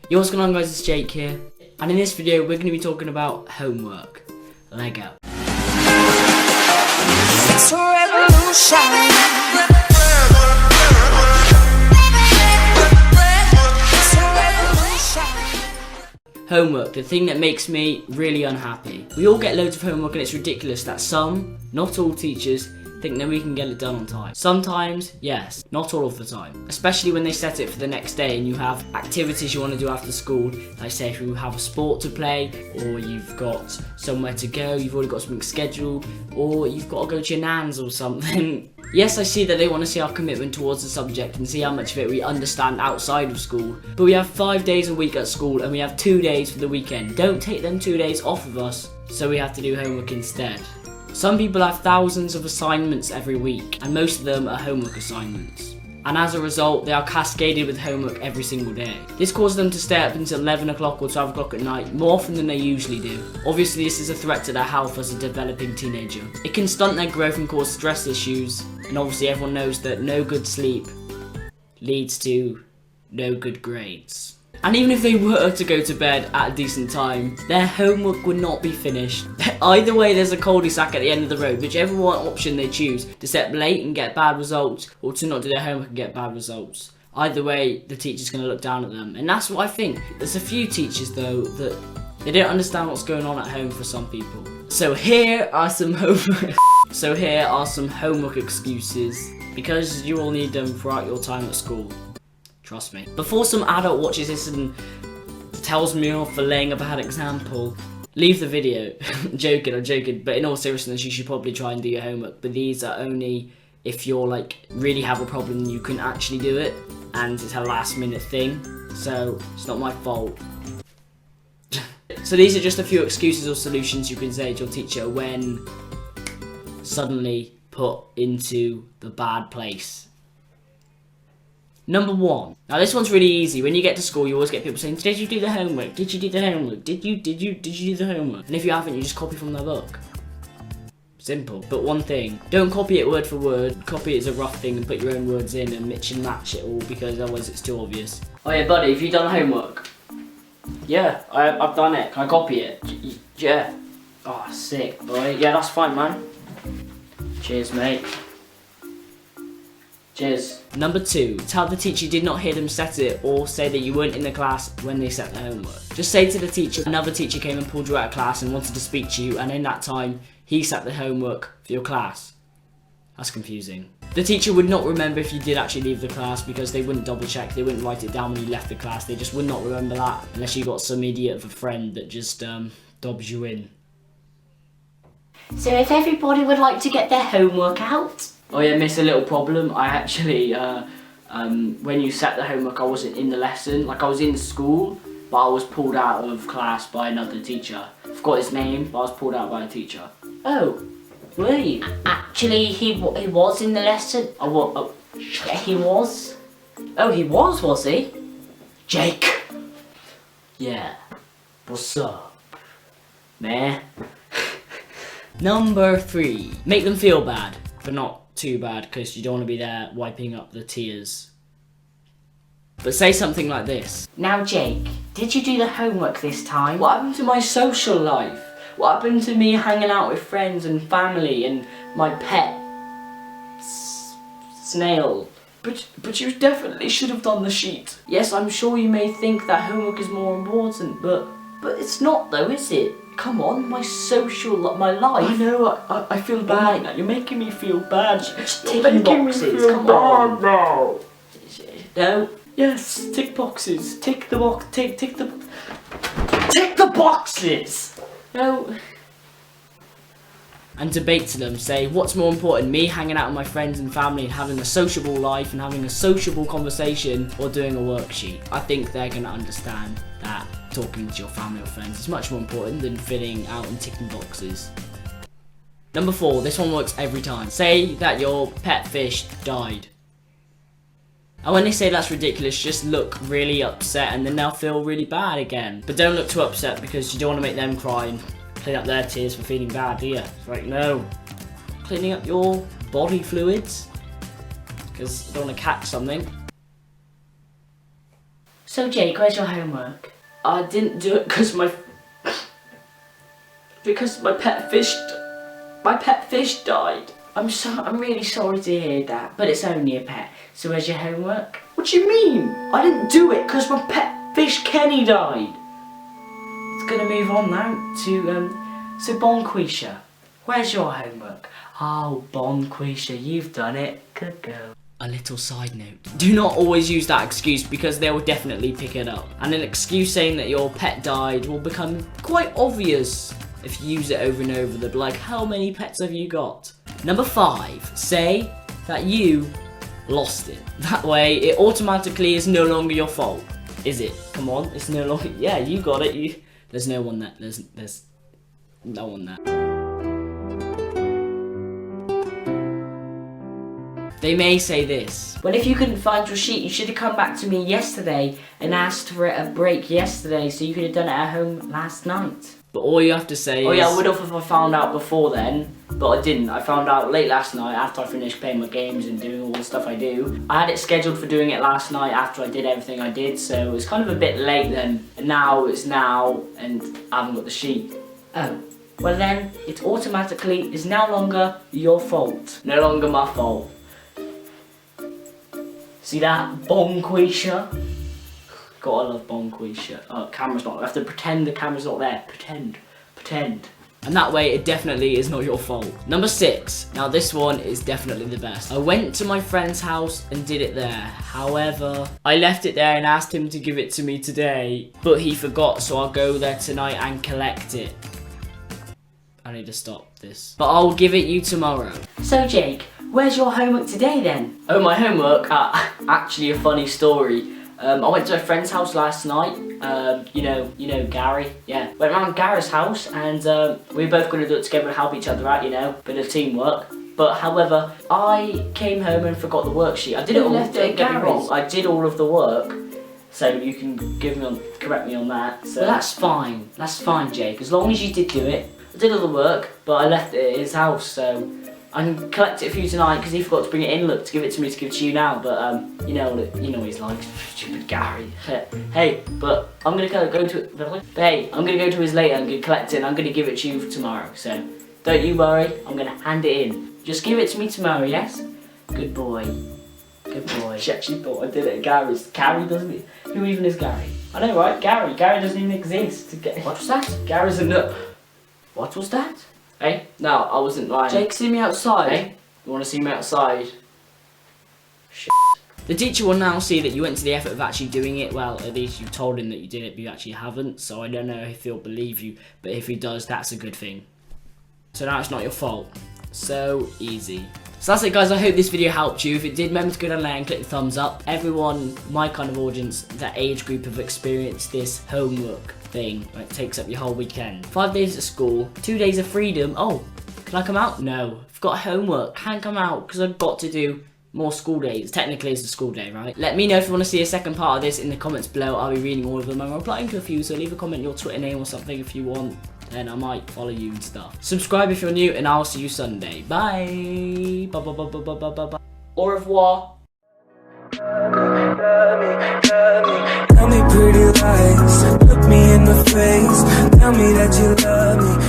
Yo, what's going on guys, it's Jake here, and in this video we're going to be talking about homework. Lego. It's a revolution. Homework, the thing that makes me really unhappy. We all get loads of homework and it's ridiculous that some, not all teachers, think that we can get it done on time. Sometimes, yes, not all of the time. Especially when they set it for the next day and you have activities you want to do after school. Like say if you have a sport to play, or you've got somewhere to go, you've already got something scheduled, or you've got to go to your nan's or something. Yes, I see that they want to see our commitment towards the subject and see how much of it we understand outside of school. But we have 5 days a week at school and we have 2 days for the weekend. Don't take them 2 days off of us, so we have to do homework instead. Some people have thousands of assignments every week, and most of them are homework assignments. And as a result, they are cascaded with homework every single day. This causes them to stay up until 11 o'clock or 12 o'clock at night, more often than they usually do. Obviously, this is a threat to their health as a developing teenager. It can stunt their growth and cause stress issues, and obviously everyone knows that no good sleep leads to no good grades. And even if they were to go to bed at a decent time, their homework would not be finished. Either way, there's a cul-de-sac at the end of the road, whichever one option they choose, to stay up late and get bad results, or to not do their homework and get bad results. Either way, the teacher's going to look down at them. And that's what I think. There's a few teachers, though, that they don't understand what's going on at home for some people. So here are some homework excuses, because you will need them throughout your time at school. Trust me. Before some adult watches this and tells me off for laying a bad example, leave the video. I'm joking, but in all seriousness, you should probably try and do your homework. But these are only if you're like really have a problem and you can actually do it, and it's a last minute thing, so it's not my fault. So these are just a few excuses or solutions you can say to your teacher when suddenly put into the bad place. Number 1. Now this one's really easy. When you get to school, you always get people saying, "Did you do the homework? Did you do the homework? Did you do the homework?" And if you haven't, you just copy from their book. Simple. But one thing, don't copy it word for word. Copy it as a rough thing and put your own words in and mix and match it all, because otherwise it's too obvious. Oh yeah, buddy, have you done homework? Yeah, I've done it. Can I copy it? Yeah. Oh, sick, boy. Yeah, that's fine, man. Cheers, mate. Cheers. Number 2, tell the teacher you did not hear them set it, or say that you weren't in the class when they set the homework. Just say to the teacher, another teacher came and pulled you out of class and wanted to speak to you, and in that time, he set the homework for your class. That's confusing. The teacher would not remember if you did actually leave the class, because they wouldn't double check, they wouldn't write it down when you left the class, they just would not remember that, unless you got some idiot of a friend that just dobs you in. So if everybody would like to get their homework out. Oh yeah, miss, a little problem. I actually, when you set the homework, I wasn't in the lesson. Like, I was in school, but I was pulled out of class by another teacher. I forgot his name, but I was pulled out by a teacher. Oh, were you? Actually, he was in the lesson. Oh, what? Oh. He was. Oh, he was he? Jake! Yeah. What's up, man? Number 3, make them feel bad, but not too bad, because you don't want to be there wiping up the tears. But say something like this. Now, Jake, did you do the homework this time? What happened to my social life? What happened to me hanging out with friends and family and my pet snail? But you definitely should have done the sheet. Yes, I'm sure you may think that homework is more important, but it's not though, is it? Come on, my life. I know, I feel bad now. You're making me feel bad. Just ticking boxes, come on. No. Yes, tick boxes. Tick the boxes. No. And debate to them, say, what's more important, me hanging out with my friends and family and having a sociable life and having a sociable conversation, or doing a worksheet? I think they're going to understand that talking to your family or friends is much more important than filling out and ticking boxes. Number 4, this one works every time. Say that your pet fish died. And when they say that's ridiculous, just look really upset and then they'll feel really bad again. But don't look too upset, because you don't want to make them cry and clean up their tears for feeling bad, do you? It's like, no. Cleaning up your body fluids, because you don't want to catch something. So Jake, where's your homework? I didn't do it because my pet fish died. I'm really sorry to hear that, but it's only a pet. So where's your homework? What do you mean? I didn't do it because my pet fish Kenny died. It's gonna move on now to so Bonquisha. Where's your homework? Oh, Bonquisha, you've done it. Good girl. A little side note. Do not always use that excuse because they will definitely pick it up. And an excuse saying that your pet died will become quite obvious if you use it over and over. They'll be like, how many pets have you got? Number 5, say that you lost it. That way it automatically is no longer your fault. Is it? Come on, it's no longer, yeah, you got it. There's no one there, there's no one there. They may say this. Well, if you couldn't find your sheet, you should have come back to me yesterday and asked for a break yesterday so you could have done it at home last night. But all you have to say is... Oh yeah, I would have if I found out before then, but I didn't. I found out late last night after I finished playing my games and doing all the stuff I do. I had it scheduled for doing it last night after I did everything I did, so it was kind of a bit late then. And now it's now, and I haven't got the sheet. Oh. Well then, it automatically is no longer your fault. No longer my fault. See that? Bonquisha? Gotta love Bonquisha. Oh, camera's not. I have to pretend the camera's not there. Pretend. And that way, it definitely is not your fault. Number 6. Now this one is definitely the best. I went to my friend's house and did it there. However, I left it there and asked him to give it to me today, but he forgot, so I'll go there tonight and collect it. I need to stop this. But I'll give it you tomorrow. So Jake, where's your homework today then? Oh, my homework? Actually a funny story. I went to a friend's house last night. You know Gary. Yeah, went around Gary's house and we were both going to do it together and help each other out. You know, bit of teamwork. But however, I came home and forgot the worksheet. I did it all. Don't get me wrong. I did all of the work. So you can correct me on that. So well, that's fine. That's fine, Jake. As long as you did do it. I did all the work, but I left it at his house. So I can collect it for you tonight because he forgot to bring it in. Look, to give it to me to give it to you now. But you know what he's like, stupid Gary. Hey, but I'm gonna go to. Hey, I'm gonna go to his later. I'm gonna collect it. and I'm gonna give it to you tomorrow. So don't you worry. I'm gonna hand it in. Just give it to me tomorrow, yes? Good boy. Good boy. She actually thought I did it at Gary's. Gary doesn't. Who even is Gary? I know, right? Gary doesn't even exist. What was that? Gary's a nut. What was that? Hey, no, I wasn't lying. Jake, see me outside. Hey, you want to see me outside? Shit. The teacher will now see that you went to the effort of actually doing it. Well, at least you told him that you did it, but you actually haven't. So I don't know if he'll believe you, but if he does, that's a good thing. So now it's not your fault. So easy. So that's it, guys. I hope this video helped you. If it did, remember to go down there and click the thumbs up. Everyone, my kind of audience, that age group have experienced this homework thing. It takes up your whole weekend. 5 days at school, 2 days of freedom. Oh, can I come out? No, I've got homework. Can't come out because I've got to do more school days. Technically, it's a school day, right? Let me know if you want to see a second part of this in the comments below. I'll be reading all of them and replying to a few. So leave a comment, your Twitter name or something if you want. Then I might follow you and stuff. Subscribe if you're new, and I'll see you Sunday. Bye. Bye. Au revoir. Tell me pretty lies, look me in the face. Tell me that you love me.